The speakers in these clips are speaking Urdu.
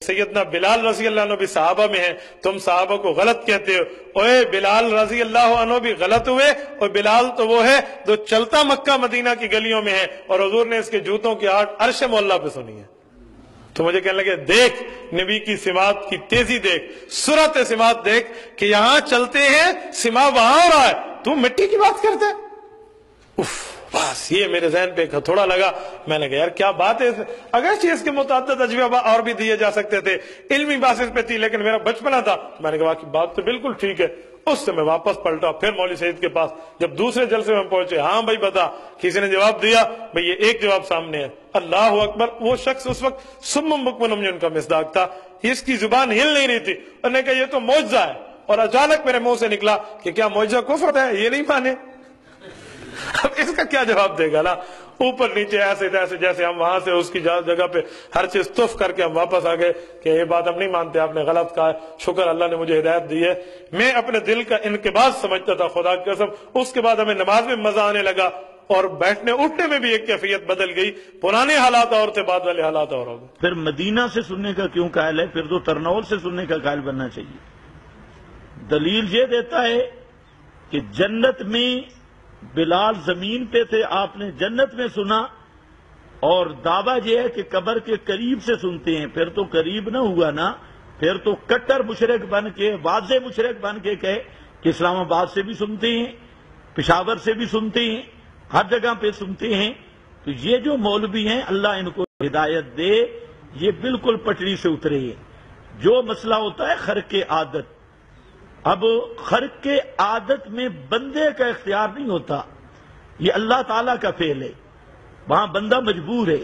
سیدنا بلال رضی اللہ عنہ بھی صحابہ میں ہیں، تم صحابہ کو غلط کہتے ہو، اوے بلال رضی اللہ عنہ بھی غلط ہوئے، اور بلال تو وہ ہے جو چلتا مکہ مدینہ کی گلیوں میں ہے، اور حضور نے اس کے جوتوں کی آہٹ عرش معلیٰ پہ سنی ہے۔ تو مجھے کہنے لگے دیکھ نبی کی سماعت کی تیزی دیکھ، سرعت سماعت دیکھ کہ یہاں چلتے ہیں سما وہاں ہو رہا ہے، تو مٹی کی بات کرتے ہے۔ بس یہ میرے ذہن پہ ایک ہتھوڑا لگا، میں نے کہا یار کیا بات ہے، اگرچہ اس کے متعدد اجوبہ اور بھی دیے جا سکتے تھے، علمی باسس پہ تھی، لیکن میرا بچپنا تھا، میں نے کہا کہ بات تو بالکل ٹھیک ہے۔ اس سے میں واپس پلٹا، پھر مولوی سعید کے پاس، جب دوسرے جلسے میں پہنچے، ہاں بھائی بتا، کسی نے جواب دیا، بھئی یہ ایک جواب سامنے ہے، اللہ اکبر۔ وہ شخص اس وقت سمم بکمن عمي ان کا مصداق تھا، اس کی زبان ہل نہیں رہی تھی، انہوں نے کہا یہ تو معجزہ ہے، اور اچانک میرے منہ سے نکلا کہ کیا معجزہ کفر ہے، یہ نہیں مانے۔ اب اس کا کیا جواب دے گا نا، اوپر نیچے ایسے تیسے، جیسے ہم وہاں سے اس کی جگہ پہ ہر چیز تف کر کے ہم واپس آ گئے کہ یہ بات ہم نہیں مانتے، آپ نے غلط کہا ہے، شکر اللہ نے مجھے ہدایت دی ہے۔ میں اپنے دل کا انقباض سمجھتا تھا، خدا کی قسم اس کے بعد ہمیں نماز میں مزہ آنے لگا، اور بیٹھنے اٹھنے میں بھی ایک کیفیت بدل گئی، پرانے حالات اور تھے، بعد والے حالات اور ہو گئے۔ پھر مدینہ سے سننے کا کیوں قائل ہے، پھر تو ترنول سے سننے کا قائل بننا چاہیے۔ دلیل یہ دیتا ہے کہ جنت میں بلال زمین پہ تھے، آپ نے جنت میں سنا، اور دعویٰ یہ ہے کہ قبر کے قریب سے سنتے ہیں، پھر تو قریب نہ ہوا نا، پھر تو کٹر مشرک بن کے، واضح مشرک بن کے کہے کہ اسلام آباد سے بھی سنتے ہیں، پشاور سے بھی سنتے ہیں، ہر جگہ پہ سنتے ہیں۔ تو یہ جو مولوی ہیں، اللہ ان کو ہدایت دے، یہ بالکل پٹڑی سے اترے ہیں۔ جو مسئلہ ہوتا ہے خرق عادت، اب خرق عادت میں بندے کا اختیار نہیں ہوتا، یہ اللہ تعالیٰ کا فعل ہے، وہاں بندہ مجبور ہے۔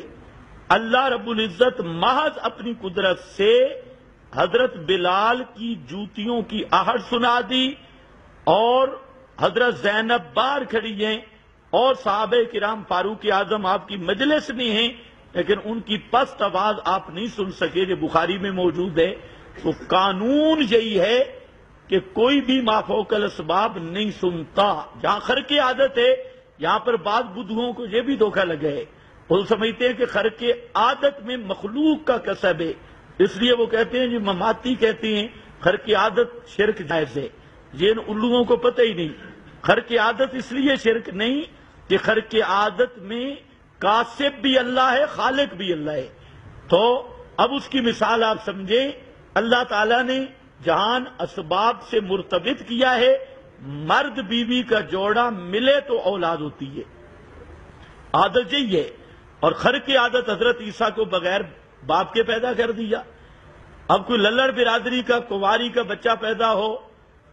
اللہ رب العزت محض اپنی قدرت سے حضرت بلال کی جوتیوں کی آہٹ سنا دی، اور حضرت زینب باہر کھڑی ہیں، اور صحابہ کرام فاروق اعظم آپ کی مجلس میں ہیں، لیکن ان کی پست آواز آپ نہیں سن سکے، جو بخاری میں موجود ہے۔ تو قانون یہی ہے کہ کوئی بھی مافوق الاسباب نہیں سنتا۔ جہاں خرق عادت ہے، یہاں پر بعض بدھوؤں کو یہ بھی دھوکہ لگا ہے، وہ سمجھتے ہیں کہ خرق عادت میں مخلوق کا کسب ہے، اس لیے وہ کہتے ہیں جو مماتی کہتے ہیں خرق عادت شرک جائز ہے۔ یہ ان الوؤں کو پتہ ہی نہیں، خرق عادت اس لیے شرک نہیں کہ خرق عادت میں کاسب بھی اللہ ہے، خالق بھی اللہ ہے۔ تو اب اس کی مثال آپ سمجھیں، اللہ تعالیٰ نے جہان اسباب سے مرتبط کیا ہے، مرد بیوی کا جوڑا ملے تو اولاد ہوتی ہے، عادت یہی ہے۔ اور خرق عادت حضرت عیسیٰ کو بغیر باپ کے پیدا کر دیا۔ اب کوئی للڑ برادری کا کنواری کا بچہ پیدا ہو،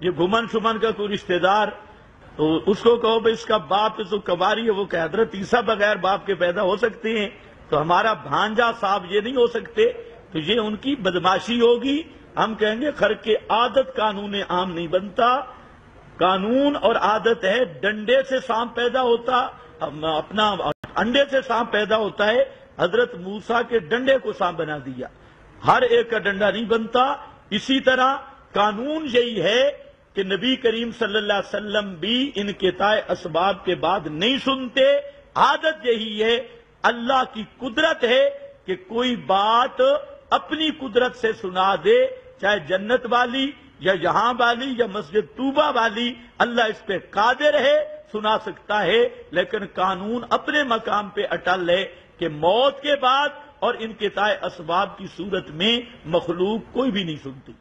یہ گھمن شمن کا کوئی رشتہ دار، تو اس کو کہو بھائی اس کا باپ تو کنواری ہے، وہ کہ حضرت عیسیٰ بغیر باپ کے پیدا ہو سکتے ہیں، تو ہمارا بھانجا صاحب یہ نہیں ہو سکتے، تو یہ ان کی بدماشی ہوگی۔ ہم کہیں گے خرق عادت قانون عام نہیں بنتا، قانون اور عادت ہے۔ ڈنڈے سے سانپ پیدا ہوتا، اپنا انڈے سے سانپ پیدا ہوتا ہے، حضرت موسیٰ کے ڈنڈے کو سانپ بنا دیا، ہر ایک کا ڈنڈا نہیں بنتا۔ اسی طرح قانون یہی ہے کہ نبی کریم صلی اللہ علیہ وسلم بھی انقطاع اسباب کے بعد نہیں سنتے، عادت یہی ہے۔ اللہ کی قدرت ہے کہ کوئی بات اپنی قدرت سے سنا دے، چاہے جنت والی یا یہاں والی یا مسجد طوبہ والی، اللہ اس پہ قادر ہے، سنا سکتا ہے، لیکن قانون اپنے مقام پہ اٹل ہے کہ موت کے بعد اور انقطاع اسباب کی صورت میں مخلوق کوئی بھی نہیں سنتی۔